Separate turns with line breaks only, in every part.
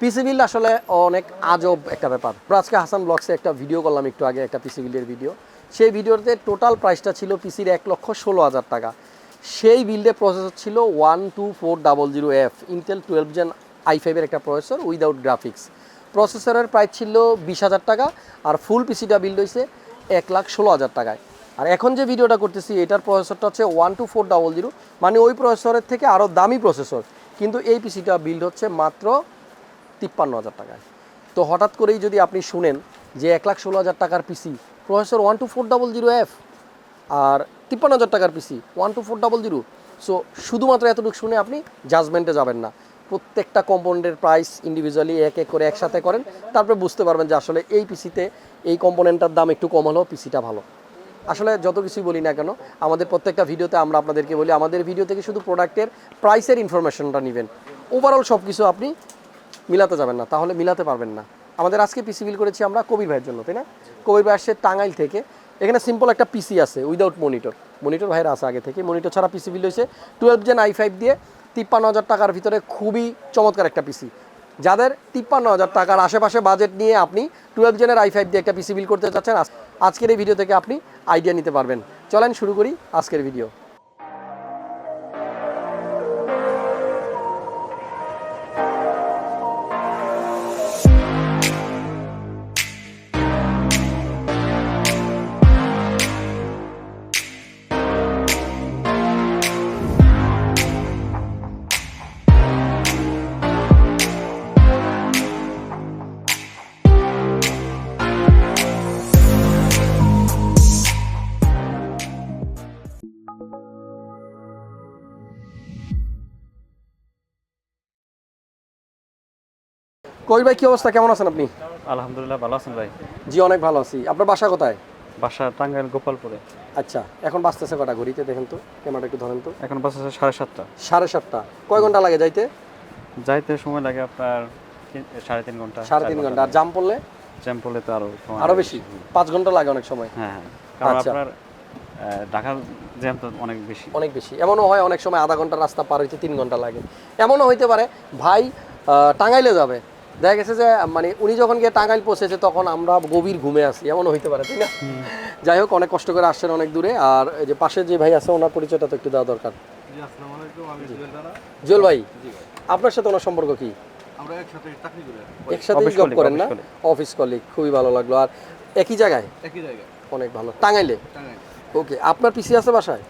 PC build আসলে অনেক আজব একটা ব্যাপার। আজকে হাসান ব্লগসে একটা ভিডিও করলাম একটু আগে, একটা পিসি বিল্ডের ভিডিও। সেই ভিডিওতে টোটাল প্রাইসটা ছিল পিসির 1,16,000 টাকা। সেই বিল্ডে প্রসেসর ছিল 12400F ইন্টেল 12 জেন i5-এর একটা প্রসেসর উইদাউট গ্রাফিক্স। প্রসেসরের প্রাইস ছিল 20,000 টাকা, আর ফুল পিসিটা বিল্ড হয়েছে 1,16,000 টাকায়। আর এখন যে ভিডিওটা করতেছি এটার প্রসেসরটা হচ্ছে 12400, মানে ওই প্রসেসরের থেকে আরও দামি প্রসেসর, কিন্তু এই পিসিটা বিল্ড হচ্ছে মাত্র 53,000 টাকায়। তো হঠাৎ করেই যদি আপনি শুনেন যে 1,16,000 টাকার পিসি, প্রসেসর 12400F আর 53,000 টাকার পিসি 12400, সো শুধুমাত্র এতটুকু শুনে আপনি জাজমেন্টে যাবেন না। প্রত্যেকটা কম্পোনেন্টের প্রাইস ইন্ডিভিজুয়ালি এক এক করে একসাথে করেন, তারপরে বুঝতে পারবেন যে আসলে এই পিসিতে এই কম্পোনেন্টটার দাম একটু কম হলেও পিসিটা ভালো। আসলে যত কিছুই বলি না কেন, আমাদের প্রত্যেকটা ভিডিওতে আমরা আপনাদেরকে বলি আমাদের ভিডিও থেকে শুধু প্রোডাক্টের প্রাইসের ইনফরমেশনটা নেবেন, ওভারঅল সব কিছু আপনি মিলাতে যাবেন না, তাহলে মিলাতে পারবেন না। আমাদের আজকে পিসি বিল করেছি আমরা কবির ভাইয়ের জন্য, তাই না? কবির ভাই আসছে টাঙ্গাইল থেকে। এখানে সিম্পল একটা পিসি আছে উইদাউট মনিটর ভাইয়ের আছে আগে থেকে, মনিটর ছাড়া পিসি বিল হয়েছে 12 জেন i5 দিয়ে 53,000 টাকার ভিতরে। খুবই চমৎকার একটা পিসি। যাদের 53,000 টাকার আশেপাশে বাজেট নিয়ে আপনি 12 জেনের i5 দিয়ে একটা পিসি বিল করতে চাচ্ছেন, আজকের এই ভিডিও থেকে আপনি আইডিয়া নিতে পারবেন। চলেন শুরু করি আজকের ভিডিও। কবির ভাই, কি অবস্থা, কেমন আছেন আপনি?
আলহামদুলিল্লাহ, ভালো আছেন ভাই?
জি অনেক ভালো আছি। আপনার বাসা কোথায়?
বাসা টাঙ্গাইল গোপালপুরে।
আচ্ছা, এখন বাজতেছে কটা? ঘড়িতে দেখেন তো, ক্যামেরাটা একটু ধরেন তো।
এখন বাজতেছে 7:30।
7:30? কয় ঘন্টা লাগে যাইতে?
যাইতে সময় লাগে আপনার 3.5 ঘন্টা।
3.5 ঘন্টা। আর জাম পড়লে?
জ্যাম পড়লে তো
আরো বেশি, 5 ঘন্টা লাগে অনেক সময়।
হ্যাঁ, কারণ আপনার ঢাকার জ্যাম তো অনেক বেশি।
এমনও হয় অনেক সময় আধা ঘন্টা রাস্তা পার হইতে 3 ঘন্টা লাগে। এমনও হইতে পারে ভাই টাঙ্গাইলে যাবে, দেখা গেছে যে মানে উনি যখন গিয়ে টাঙ্গাইল পৌঁছেছে তখন আমরা গভীর ঘুমে আছি, এমনও হইতে পারে, তাই না? যাই হোক, অনেক কষ্ট করে আসছেন অনেক দূরে। আর এই যে পাশে যে ভাই আছে ওনার পরিচয়টা তো একটু দেওয়া দরকার। জুয়েল ভাই, আপনার সাথে ওনার সম্পর্ক কি?
আমরা
একসাথে জব করেন না? অফিস কলিগ, খুবই ভালো লাগলো। আর একই জায়গায়? অনেক ভালো। টাঙ্গাইলে? ওকে। আপনার পিসি আছে বাসায়?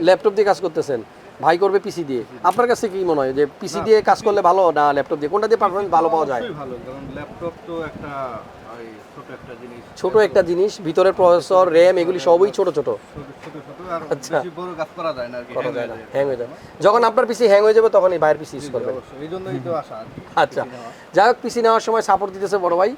ল্যাপটপ দিয়ে কাজ করতেছেন? ভাই করবে পিসি দিয়ে। আপনার কাছে কি মনে হয় যে পিসি দিয়ে কাজ করলে ভালো না ল্যাপটপ দিয়ে? কোনটা দিয়ে পারফরম্যান্স ভালো পাওয়া যায়?
ল্যাপটপ তো একটা
ছোট একটা জিনিস, ভিতরে প্রসেসর, র্যাম এগুলি সবই ছোট ছোট। আচ্ছা,
বেশি বড় কাজ করা যায় না আর কি,
হ্যাং হয়ে যায়। যখন আপনার পিসি হ্যাং হয়ে যাবে তখন এই ভাইয়ের পিসি ইউজ করবেন।
এইজন্যই তো আশা।
আচ্ছা, যাই হোক, পিসি নেওয়ার সময় সাপোর্ট দিতেছে বড় ভাই,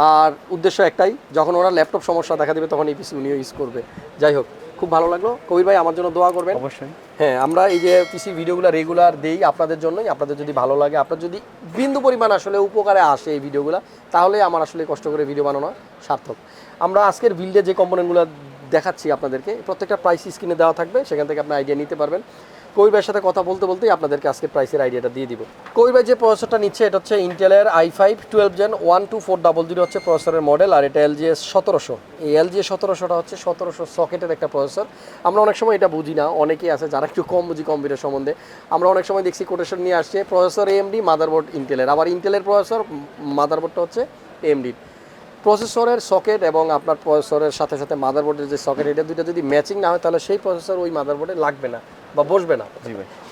আর উদ্দেশ্য একটাই, যখন ওরা ল্যাপটপ সমস্যা দেখা দেবে তখন এই পিসি উনিও ইউজ করবে। যাই হোক, খুব ভালো লাগলো। কবির ভাই, আমার জন্য দোয়া করবেন
অবশ্যই।
হ্যাঁ, আমরা এই যে পিসি ভিডিওগুলো রেগুলার দেই আপনাদের জন্যই। আপনাদের যদি ভালো লাগে, আপনার যদি বিন্দু পরিমাণ আসলে উপকারে আসে এই ভিডিওগুলো, তাহলে আমার আসলে কষ্ট করে ভিডিও বানানো সার্থক। আমরা আজকের বিল্ডে যে কম্পোনেন্টগুলো দেখাচ্ছি আপনাদেরকে, প্রত্যেকটা প্রাইস স্ক্রিনে দেওয়া থাকবে, সেখান থেকে আপনি আইডিয়া নিতে পারবেন। কবির ভাইয়ের সাথে কথা বলতে বলতেই আপনাদেরকে আজকে প্রাইসের আইডিয়াটা দিয়ে দিব। কবির ভাই যে প্রসেসরটা নিচ্ছে এটা হচ্ছে ইন্টেলের i5 12 জেন 12400 হচ্ছে প্রসেসরের মডেল, আর এটা LGS 1700। এই LGS 1700টা হচ্ছে 1700 সকেটের একটা প্রসেসর। আমরা অনেক সময় এটা বুঝি না, অনেকেই আছে যারা একটু কম বুঝি কম্পিউটার সম্বন্ধে। আমরা অনেক সময় দেখছি কোটেশন নিয়ে আসছে প্রসেসর AMD, মাদারবোর্ড ইন্টেলের, আবার ইন্টেলের প্রসেসর মাদারবোর্ডটা হচ্ছে AMD। প্রসেসরের সকেট এবং আপনার প্রসেসরের সাথে সাথে মাদারবোর্ডের যে সকেট, এটা দুটো যদি ম্যাচিং না হয় তাহলে সেই প্রসেসর ওই মাদারবোর্ডে লাগবে না বা বসবে না।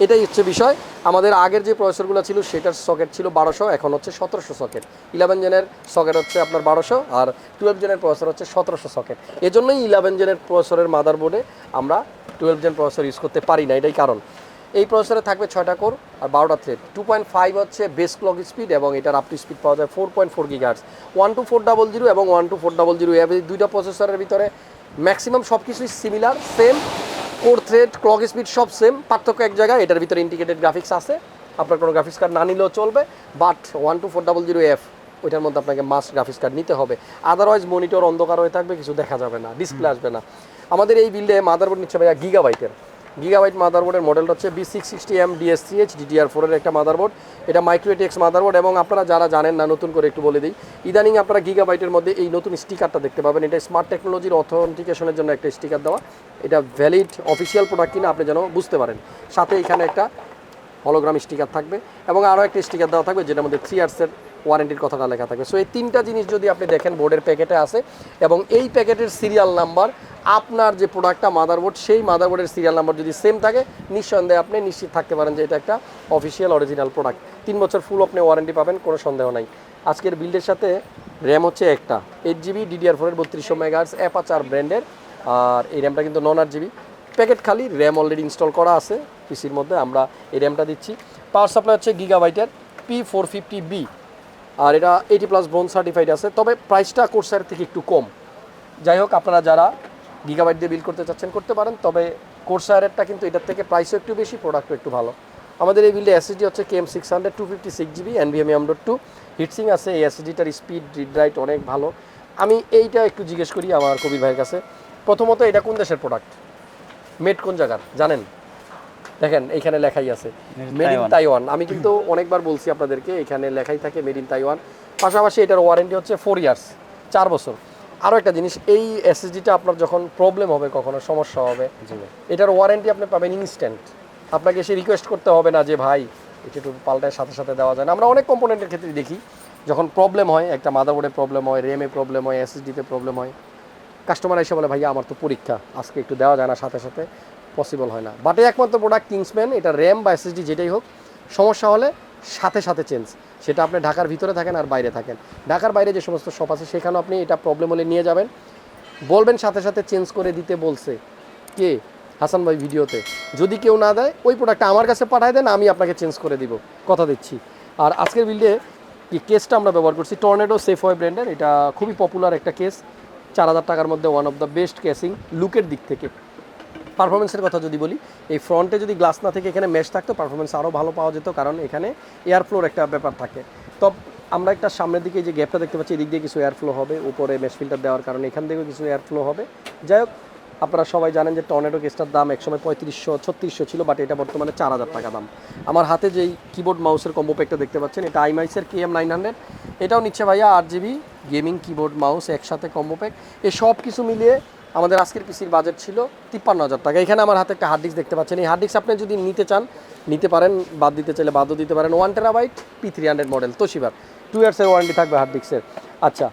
এটাই হচ্ছে বিষয়। আমাদের আগের যে প্রসেসরগুলো ছিল সেটার সকেট ছিল 1200, এখন হচ্ছে 1700 সকেট। 11 জেনের সকেট হচ্ছে আপনার 1200, আর 12 জেনের প্রসেসর হচ্ছে 1700 সকেট। এজন্যই 11 জেনের প্রসেসরের মাদারবোর্ডে আমরা 12 জেন প্রসেসর ইউজ করতে পারি না, এটাই কারণ। এই প্রসেসরে থাকবে 6টা কোর আর 12টা থ্রেড। 2.5 হচ্ছে বেস ক্লক স্পিড, এবং এটার আপ টু স্পিড পাওয়া যায় 4.4 GHz। 12400 এবং 12400 এই দুইটা প্রসেসরের ভিতরে ম্যাক্সিমাম সব কিছুই similar, same core, thread, clock speed সব সেম। পার্থক্য এক জায়গায়, এটার ভিতরে ইন্টিগ্রেটেড গ্রাফিক্স আছে, আপনার কোনো গ্রাফিক্স কার্ড না নিলেও চলবে, বাট 12400F ওইটার মধ্যে আপনাকে মাস্ট গ্রাফিক্স কার্ড নিতে হবে। আদারওয়াইজ মনিটর অন্ধকার হয়ে থাকবে, কিছু দেখা যাবে না, ডিসপ্লে আসবে না। আমাদের এই বিল্ডে মাদারবোর্ড নিচ্ছে ভাইয়া গিগাবাইটের। গিগাবাইট মাদারবোর্ডের মডেলটা হচ্ছে B660M DS3H DDR4 এর একটা মাদারবোর্ড। এটা মাইক্রোটেক্স মাদারবোর্ড এবং আপনারা যারা জানেন না নতুন করে একটু বলে দিই, ইদানিং আপনারা গিগাবাইটের মধ্যে এই নতুন স্টিকারটা দেখতে পাবেন। এটা স্মার্ট টেকনোলজির অথেন্টিকেশনের জন্য একটা স্টিকার দেওয়া। এটা ভ্যালিড অফিসিয়াল প্রোডাক্ট কিনা আপনি যেন বুঝতে পারেন। সাথে এখানে একটা হলোগ্রাম স্টিকার থাকবে এবং আরও একটা স্টিকার দেওয়া থাকবে যেটার মধ্যে 3 ইয়ার্সের ওয়ারেন্টির কথাটা লেখা থাকবে। সো এই তিনটা জিনিস যদি আপনি দেখেন বোর্ডের প্যাকেটে আছে এবং এই প্যাকেটের সিরিয়াল নাম্বার আপনার যে প্রোডাক্টটা মাদারবোর্ড সেই মাদারবোর্ডের সিরিয়াল নাম্বার যদি সেম থাকে নিঃসন্দেহে আপনি নিশ্চিত থাকতে পারেন যে এটা একটা অফিসিয়াল অরিজিনাল প্রোডাক্ট। 3 বছর ফুল আপনি ওয়ারেন্টি পাবেন, কোনো সন্দেহ নাই। আজকের বিল্ডের সাথে র্যাম হচ্ছে একটা 8GB DDR4 এর 3200 মেগাহার্টজ APACER ব্র্যান্ডের, আর এই র্যামটা কিন্তু 9GB। প্যাকেট খালি, র্যাম অলরেডি ইনস্টল করা আছে পিসির মধ্যে, আমরা এই র্যামটা দিচ্ছি। পাওয়ার সাপ্লাই হচ্ছে গিগাবাইটের P450B, আর এটা 80+ ব্রোঞ্জ সার্টিফাইড আছে, তবে প্রাইসটা কোর্সার থেকে একটু কম। যাই হোক, আপনারা যারা গিগাবাইট দিয়ে বিল করতে চাচ্ছেন করতে পারেন, তবে কোর্সারেরটা কিন্তু এটার থেকে প্রাইসও একটু বেশি, প্রোডাক্টও একটু ভালো। আমাদের এই বিল্ডে SSD হচ্ছে KM600 256GB NVMe M.2 heat sink আছে। এই SSDটার স্পিড রিড রাইট অনেক ভালো। আমি এইটা একটু জিজ্ঞেস করি আমার কবির ভাইয়ের কাছে। প্রথমত এটা কোন দেশের প্রোডাক্ট, মেড কোন জায়গার জানেন? দেখেন এইখানে লেখাই আছে মেড ইন তাইওয়ান। আমি কিন্তু অনেকবার বলছি আপনাদেরকে, এখানে লেখাই থাকে মেড ইন তাইওয়ান। পাশাপাশি এটার ওয়ারেন্টি হচ্ছে 4 ইয়ার্স, 4 বছর। আরও একটা জিনিস, এই SSDটা আপনার যখন প্রবলেম হবে, কখনো সমস্যা হবে, এটার ওয়ারেন্টি আপনি পাবেন ইনস্ট্যান্ট। আপনাকে এসে রিকোয়েস্ট করতে হবে না যে ভাই এটা একটু পাল্টায় সাথে সাথে দেওয়া যায় না। আমরা অনেক কম্পোনেন্টের ক্ষেত্রে দেখি যখন প্রবলেম হয়, একটা মাদারবোর্ডে প্রবলেম হয়, র্যামে প্রবলেম হয়, SSDতে প্রবলেম হয়, কাস্টমার এসে বলে ভাইয়া আমার তো পরীক্ষা, আজকে একটু দেওয়া যায় না সাথে সাথে, পসিবল হয় না। বাট এই একমাত্র প্রোডাক্ট কিংসম্যান, এটা র্যাম বা SSD যেটাই হোক, সমস্যা হলে সাথে সাথে চেঞ্জ। সেটা আপনি ঢাকার ভিতরে থাকেন আর বাইরে থাকেন, ঢাকার বাইরে যে সমস্ত শপ আছে সেখানেও আপনি এটা প্রবলেম হলে নিয়ে যাবেন, বলবেন সাথে সাথে চেঞ্জ করে দিতে বলছে কে, হাসান ভাই ভিডিওতে। যদি কেউ না দেয় ওই প্রোডাক্টটা আমার কাছে পাঠায় দেন, আমি আপনাকে চেঞ্জ করে দিব, কথা দিচ্ছি। আর আজকের বিল্ডে কি কেসটা আমরা ব্যবহার করছি টর্নেডো সেফওয়ে ব্র্যান্ডের। এটা খুবই পপুলার একটা কেস, 4000 টাকার মধ্যে one of the best casing লুকের দিক থেকে। পারফরমেন্সের কথা যদি বলি, এই ফ্রন্টে যদি গ্লাস না থেকে এখানে মেশ থাকতো পারফরমেন্স আরও ভালো পাওয়া যেত, কারণ এখানে এয়ার ফ্লোর একটা ব্যাপার থাকে। তো আমরা একটা সামনের দিকে যে গ্যাপটা দেখতে পাচ্ছি, এদিক দিয়ে কিছু এয়ার ফ্লো হবে, উপরে মেশ ফিল্টার দেওয়ার কারণে এখান থেকেও কিছু এয়ার ফ্লো হবে। যাই হোক, আপনারা সবাই জানেন যে টর্নেডো কেসটার দাম একসময় 3500-3600 ছিল, বাট এটা বর্তমানে 4000 টাকা দাম। আমার হাতে যেই কিবোর্ড মাউসের কম্বো প্যাকটা দেখতে পাচ্ছেন, এটা IMICEর KM900, এটাও নিচ্ছে ভাইয়া 8GB গেমিং কিবোর্ড মাউস একসাথে কম্বো প্যাক। এই সব কিছু মিলিয়ে আমাদের আজকের পিসির বাজেট ছিল 53,000 টাকা। এখানে আমার হাতে একটা হার্ড ডিস্ক দেখতে পাচ্ছেন, এই হার্ড ডিস্ক আপনি যদি নিতে চান নিতে পারেন, বাদ দিতে চাইলে বাদও দিতে পারেন। 1TB P300 মডেল, তোশিবার 2 ইয়ার্সের ওয়ারেন্টি থাকবে হার্ড ডিস্কের। আচ্ছা,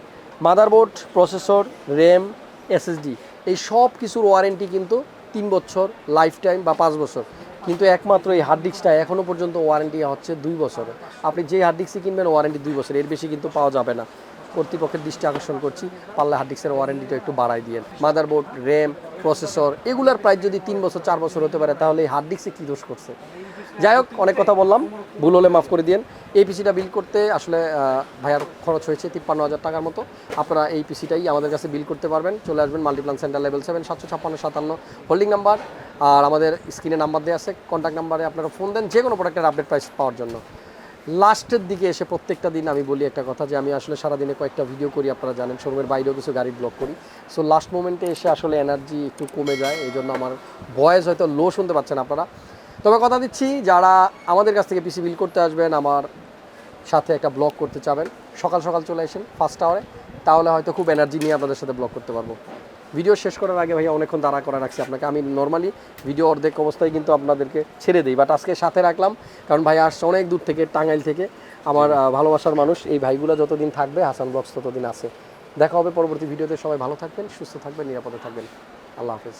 মাদারবোর্ড, প্রসেসর, র্যাম, SSD এই সব কিছুর ওয়ারেন্টি কিন্তু 3 বছর লাইফ টাইম বা 5 বছর, কিন্তু একমাত্র এই হার্ড ডিস্কটা এখনও পর্যন্ত ওয়ারেন্টি হচ্ছে 2 বছর। আপনি যে হার্ড ডিস্কই কিনবেন ওয়ারেন্টি 2 বছর, এর বেশি কিন্তু পাওয়া যাবে না। কর্তৃপক্ষের দৃষ্টি আকর্ষণ করছি, পারলে হার্ড ডিস্কের ওয়ারেন্টিটা একটু বাড়াই দিয়ে। মাদারবোর্ড, র্যাম, প্রসেসর এগুলোর প্রাইস যদি 3 বছর 4 বছর হতে পারে, তাহলে এই হার্ড ডিস্কে কী দোষ করছে? যাই হোক, অনেক কথা বললাম, ভুল হলে মাফ করে দিন। এই পিসিটা বিল করতে আসলে ভাইয়ার খরচ হয়েছে 53,000 টাকার মতো। আপনারা এই পিসিটাই আমাদের কাছে বিল করতে পারবেন, চলে আসবেন Multiplan centre level 7 75657 holding number, আর আমাদের স্ক্রিনে নাম্বার দেওয়া আছে, কন্ট্যাক্ট নাম্বারে আপনারা ফোন দেন যে কোনো প্রোডাক্টের আপডেট প্রাইস পাওয়ার জন্য। লাস্টের দিকে এসে প্রত্যেকটা দিন আমি বলি একটা কথা, যে আমি আসলে সারাদিনে কয়েকটা ভিডিও করি, আপনারা জানেন, শোরুমের বাইরেও কিছু গাড়ি ব্লগ করি। সো লাস্ট মোমেন্টে এসে আসলে এনার্জি একটু কমে যায়, এই জন্য আমার ভয়েস হয়তো লো শুনতে পাচ্ছেন আপনারা। তবে কথা দিচ্ছি, যারা আমাদের কাছ থেকে পিসি বিল করতে আসবেন, আমার সাথে একটা ব্লগ করতে চাবেন, সকাল সকাল চলে আসেন ফার্স্ট আওয়ারে, তাহলে হয়তো খুব এনার্জি নিয়ে আপনাদের সাথে ব্লগ করতে পারবো। ভিডিও শেষ করার আগে ভাইয়া অনেকক্ষণ দাঁড়া করে রাখছি আপনাকে। আমি নর্মালি ভিডিও অর্ধেক অবস্থায় কিন্তু আপনাদেরকে ছেড়ে দিই, বাট আজকে সাথে রাখলাম, কারণ ভাই আসছে অনেক দূর থেকে, টাঙ্গাইল থেকে, আমার ভালোবাসার মানুষ। এই ভাইগুলো যতদিন থাকবে হাসান ব্লগস ততদিন আছে। দেখা হবে পরবর্তী ভিডিওতে। সবাই ভালো থাকবেন, সুস্থ থাকবেন, নিরাপদে থাকবেন। আল্লাহ হাফেজ।